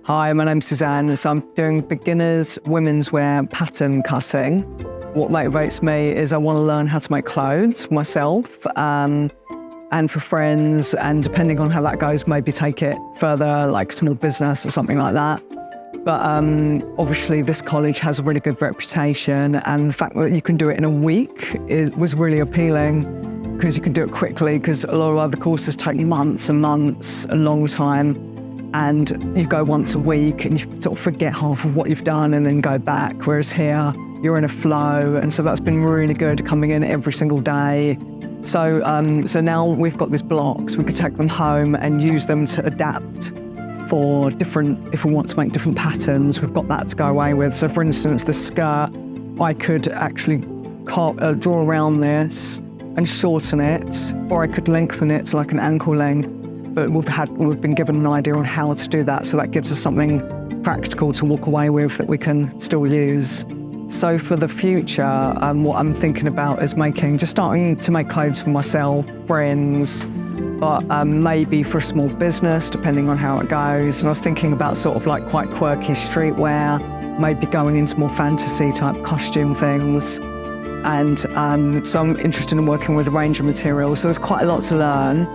Hi, my name's Suzanne. So I'm doing beginners womenswear pattern cutting. What motivates me is I want to learn how to make clothes for myself and for friends, and depending on how that goes, maybe take it further, like small business or something like that. But obviously this college has a really good reputation, and the fact that you can do it in a week was really appealing, because you can do it quickly, because a lot of other courses take months and months, a long time. And you go once a week and you sort of forget half of what you've done and then go back. Whereas here, you're in a flow. And so that's been really good, coming in every single day. So now we've got these blocks, we could take them home and use them to adapt for different, if we want to make different patterns, we've got that to go away with. So for instance, the skirt, I could actually draw around this and shorten it, or I could lengthen it to like an ankle length. But we've been given an idea on how to do that, so that gives us something practical to walk away with that we can still use. So for the future, what I'm thinking about is starting to make clothes for myself, friends, but maybe for a small business, depending on how it goes. And I was thinking about sort of like quite quirky streetwear, maybe going into more fantasy type costume things. And so I'm interested in working with a range of materials, so there's quite a lot to learn.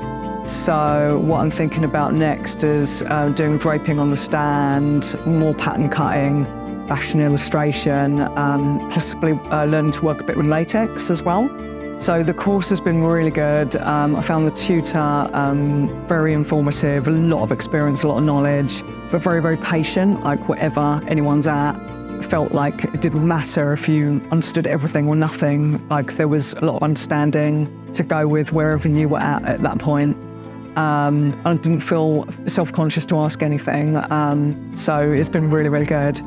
So what I'm thinking about next is doing draping on the stand, more pattern cutting, fashion illustration, possibly learning to work a bit with latex as well. So the course has been really good. I found the tutor very informative, a lot of experience, a lot of knowledge, but very patient, like wherever anyone's at. Felt like it didn't matter if you understood everything or nothing, like there was a lot of understanding to go with wherever you were at that point. I didn't feel self-conscious to ask anything, so it's been really good.